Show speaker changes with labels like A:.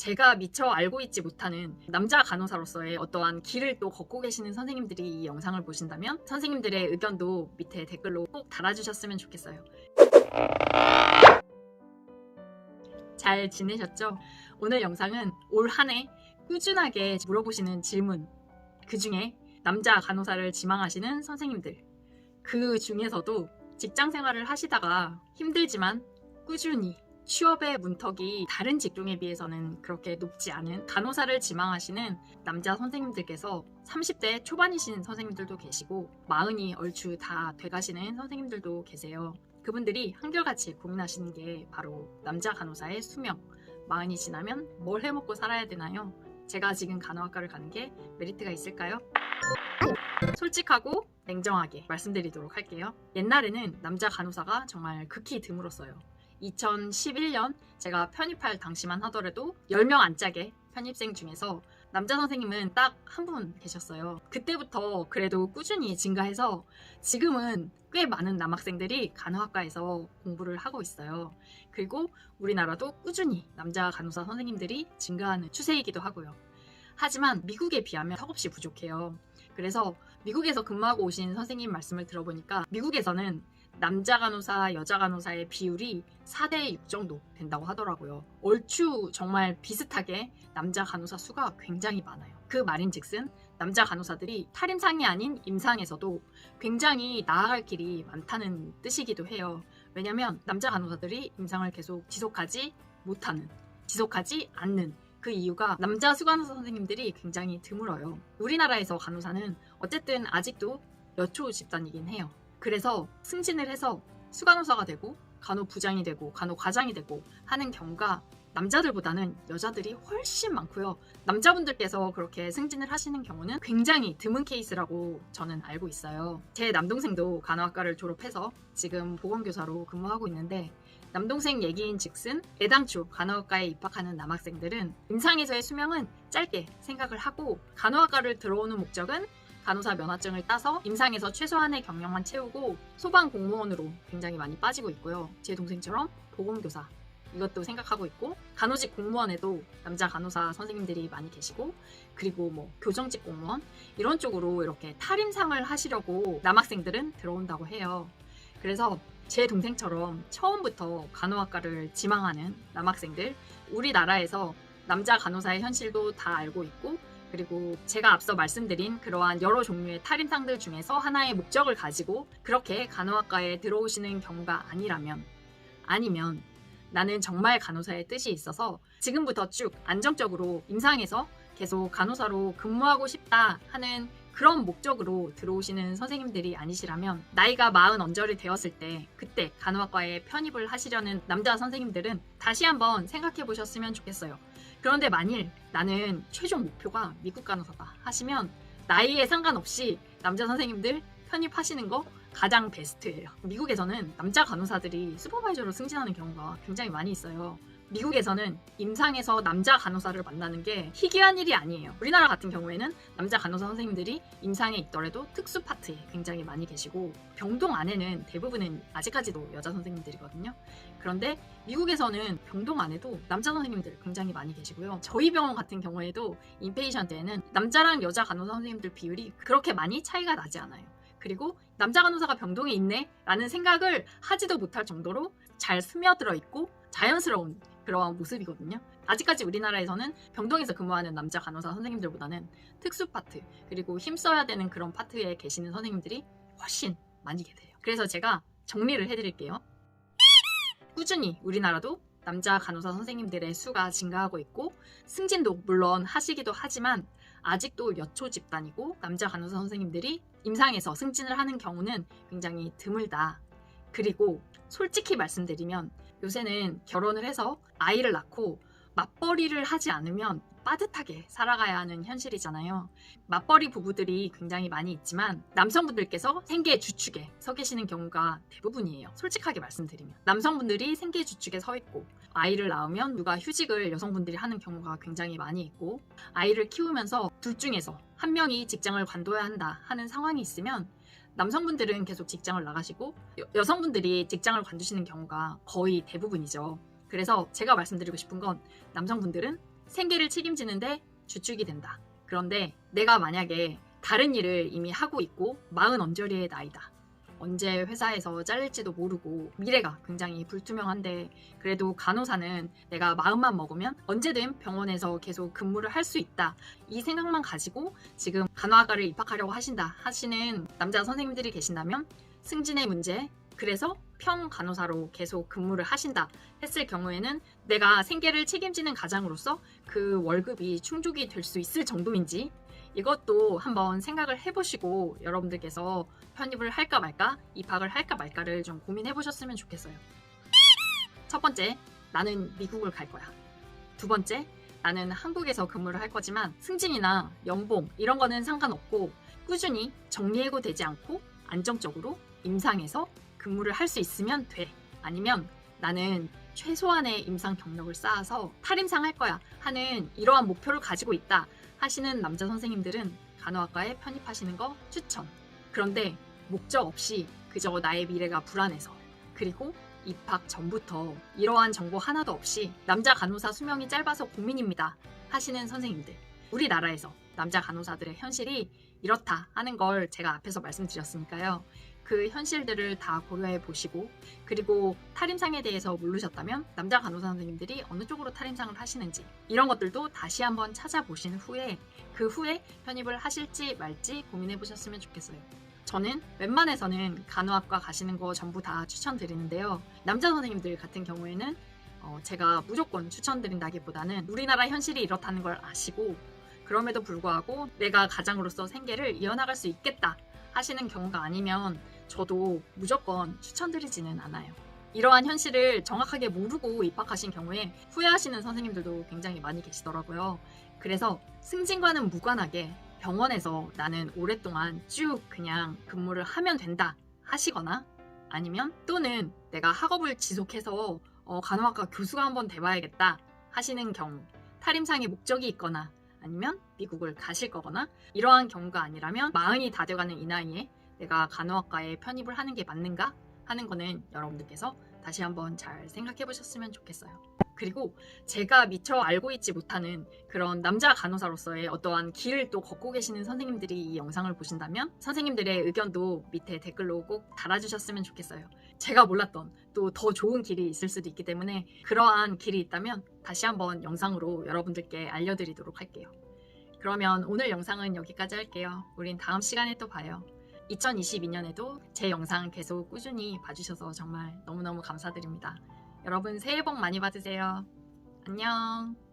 A: 제가 미처 알고 있지 못하는 남자 간호사로서의 어떠한 길을 또 걷고 계시는 선생님들이 이 영상을 보신다면 선생님들의 의견도 밑에 댓글로 꼭 달아주셨으면 좋겠어요. 잘 지내셨죠? 오늘 영상은 올 한 해 꾸준하게 물어보시는 질문, 그 중에 남자 간호사를 지망하시는 선생님들, 그 중에서도 직장 생활을 하시다가 힘들지만 꾸준히 취업의 문턱이 다른 직종에 비해서는 그렇게 높지 않은 간호사를 지망하시는 남자 선생님들께서 30대 초반이신 선생님들도 계시고 40이 얼추 다 돼가시는 선생님들도 계세요. 그분들이 한결같이 고민하시는 게 바로 남자 간호사의 수명, 40이 지나면 뭘 해먹고 살아야 되나요? 제가 지금 간호학과를 가는 게 메리트가 있을까요? 솔직하고 냉정하게 말씀드리도록 할게요. 옛날에는 남자 간호사가 정말 극히 드물었어요. 2011년 제가 편입할 당시만 하더라도 10명 안짝의 편입생 중에서 남자 선생님은 딱 한 분 계셨어요. 그때부터 그래도 꾸준히 증가해서 지금은 꽤 많은 남학생들이 간호학과에서 공부를 하고 있어요. 그리고 우리나라도 꾸준히 남자 간호사 선생님들이 증가하는 추세이기도 하고요. 하지만 미국에 비하면 턱없이 부족해요. 그래서 미국에서 근무하고 오신 선생님 말씀을 들어보니까 미국에서는 남자 간호사, 여자 간호사의 비율이 4대 6 정도 된다고 하더라고요. 얼추 정말 비슷하게 남자 간호사 수가 굉장히 많아요. 그 말인즉슨 남자 간호사들이 탈임상이 아닌 임상에서도 굉장히 나아갈 길이 많다는 뜻이기도 해요. 왜냐면 남자 간호사들이 임상을 계속 지속하지 못하는, 지속하지 않는 그 이유가 남자 수간호사 선생님들이 굉장히 드물어요. 우리나라에서 간호사는 어쨌든 아직도 여초 집단이긴 해요. 그래서 승진을 해서 수간호사가 되고 간호부장이 되고 간호과장이 되고 하는 경우가 남자들보다는 여자들이 훨씬 많고요. 남자분들께서 그렇게 승진을 하시는 경우는 굉장히 드문 케이스라고 저는 알고 있어요. 제 남동생도 간호학과를 졸업해서 지금 보건교사로 근무하고 있는데 남동생 얘기인 즉슨 애당초 간호학과에 입학하는 남학생들은 임상에서의 수명은 짧게 생각을 하고 간호학과를 들어오는 목적은 간호사 면허증을 따서 임상에서 최소한의 경력만 채우고 소방 공무원으로 굉장히 많이 빠지고 있고요. 제 동생처럼 보건교사 이것도 생각하고 있고 간호직 공무원에도 남자 간호사 선생님들이 많이 계시고 그리고 뭐 교정직 공무원 이런 쪽으로 이렇게 탈임상을 하시려고 남학생들은 들어온다고 해요. 그래서 제 동생처럼 처음부터 간호학과를 지망하는 남학생들, 우리나라에서 남자 간호사의 현실도 다 알고 있고 그리고 제가 앞서 말씀드린 그러한 여러 종류의 탈임상들 중에서 하나의 목적을 가지고 그렇게 간호학과에 들어오시는 경우가 아니면 나는 정말 간호사의 뜻이 있어서 지금부터 쭉 안정적으로 임상에서 계속 간호사로 근무하고 싶다 하는 그런 목적으로 들어오시는 선생님들이 아니시라면 나이가 40 언저리 되었을 때 그때 간호학과에 편입을 하시려는 남자 선생님들은 다시 한번 생각해 보셨으면 좋겠어요. 그런데 만일 나는 최종 목표가 미국 간호사다 하시면 나이에 상관없이 남자 선생님들 편입하시는 거 가장 베스트예요. 미국에서는 남자 간호사들이 슈퍼바이저로 승진하는 경우가 굉장히 많이 있어요. 미국에서는 임상에서 남자 간호사를 만나는 게 희귀한 일이 아니에요. 우리나라 같은 경우에는 남자 간호사 선생님들이 임상에 있더라도 특수 파트에 굉장히 많이 계시고 병동 안에는 대부분은 아직까지도 여자 선생님들이거든요. 그런데 미국에서는 병동 안에도 남자 선생님들 굉장히 많이 계시고요. 저희 병원 같은 경우에도 인페이션트에는 남자랑 여자 간호사 선생님들 비율이 그렇게 많이 차이가 나지 않아요. 그리고 남자 간호사가 병동에 있네 라는 생각을 하지도 못할 정도로 잘 스며들어 있고 자연스러운 그러한 모습이거든요. 아직까지 우리나라에서는 병동에서 근무하는 남자 간호사 선생님들보다는 특수 파트 그리고 힘써야 되는 그런 파트에 계시는 선생님들이 훨씬 많이 계세요. 그래서 제가 정리를 해드릴게요. 꾸준히 우리나라도 남자 간호사 선생님들의 수가 증가하고 있고 승진도 물론 하시기도 하지만 아직도 여초 집단이고 남자 간호사 선생님들이 임상에서 승진을 하는 경우는 굉장히 드물다. 그리고 솔직히 말씀드리면 요새는 결혼을 해서 아이를 낳고 맞벌이를 하지 않으면 빠듯하게 살아가야 하는 현실이잖아요. 맞벌이 부부들이 굉장히 많이 있지만 남성분들께서 생계 주축에 서 계시는 경우가 대부분이에요. 솔직하게 말씀드리면 남성분들이 생계 주축에 서 있고 아이를 낳으면 육아휴직을 여성분들이 하는 경우가 굉장히 많이 있고 아이를 키우면서 둘 중에서 한 명이 직장을 관둬야 한다 하는 상황이 있으면 남성분들은 계속 직장을 나가시고 여성분들이 직장을 관두시는 경우가 거의 대부분이죠. 그래서 제가 말씀드리고 싶은 건 남성분들은 생계를 책임지는데 주축이 된다. 그런데 내가 만약에 다른 일을 이미 하고 있고 40언저리의 나이다. 언제 회사에서 잘릴지도 모르고 미래가 굉장히 불투명한데 그래도 간호사는 내가 마음만 먹으면 언제든 병원에서 계속 근무를 할 수 있다. 이 생각만 가지고 지금 간호학과를 입학하려고 하시는 남자 선생님들이 계신다면 승진의 문제, 그래서 평간호사로 계속 근무를 하신다 했을 경우에는 내가 생계를 책임지는 가장으로서 그 월급이 충족이 될 수 있을 정도인지 이것도 한번 생각을 해보시고 여러분들께서 편입을 할까 말까, 입학을 할까 말까를 좀 고민해 보셨으면 좋겠어요. 첫 번째, 나는 미국을 갈 거야. 두 번째, 나는 한국에서 근무를 할 거지만 승진이나 연봉 이런 거는 상관없고 꾸준히 정리해고되지 않고 안정적으로 임상에서 근무를 할 수 있으면 돼. 아니면 나는 최소한의 임상 경력을 쌓아서 탈임상 할 거야 하는 이러한 목표를 가지고 있다 하시는 남자 선생님들은 간호학과에 편입하시는 거 추천. 그런데 목적 없이 그저 나의 미래가 불안해서 그리고 입학 전부터 이러한 정보 하나도 없이 남자 간호사 수명이 짧아서 고민입니다 하시는 선생님들, 우리나라에서 남자 간호사들의 현실이 이렇다 하는 걸 제가 앞에서 말씀드렸으니까요. 그 현실들을 다 고려해 보시고 그리고 탈임상에 대해서 모르셨다면 남자 간호사 선생님들이 어느 쪽으로 탈임상을 하시는지 이런 것들도 다시 한번 찾아보신 후에 그 후에 편입을 하실지 말지 고민해 보셨으면 좋겠어요. 저는 웬만해서는 간호학과 가시는 거 전부 다 추천드리는데요. 남자 선생님들 같은 경우에는 제가 무조건 추천드린다기보다는 우리나라 현실이 이렇다는 걸 아시고 그럼에도 불구하고 내가 가장으로서 생계를 이어나갈 수 있겠다 하시는 경우가 아니면 저도 무조건 추천드리지는 않아요. 이러한 현실을 정확하게 모르고 입학하신 경우에 후회하시는 선생님들도 굉장히 많이 계시더라고요. 그래서 승진과는 무관하게 병원에서 나는 오랫동안 쭉 그냥 근무를 하면 된다 하시거나 아니면 또는 내가 학업을 지속해서 간호학과 교수가 한번 돼봐야겠다 하시는 경우, 탈임상의 목적이 있거나 아니면 미국을 가실 거거나 이러한 경우가 아니라면 40이 다 돼가는 이 나이에 내가 간호학과에 편입을 하는 게 맞는가 하는 거는 여러분들께서 다시 한번 잘 생각해 보셨으면 좋겠어요. 그리고 제가 미처 알고 있지 못하는 그런 남자 간호사로서의 어떠한 길을 또 걷고 계시는 선생님들이 이 영상을 보신다면 선생님들의 의견도 밑에 댓글로 꼭 달아주셨으면 좋겠어요. 제가 몰랐던 또 더 좋은 길이 있을 수도 있기 때문에 그러한 길이 있다면 다시 한번 영상으로 여러분들께 알려드리도록 할게요. 그러면 오늘 영상은 여기까지 할게요. 우린 다음 시간에 또 봐요. 2022년에도 제 영상 계속 꾸준히 봐주셔서 정말 너무너무 감사드립니다. 여러분 새해 복 많이 받으세요. 안녕.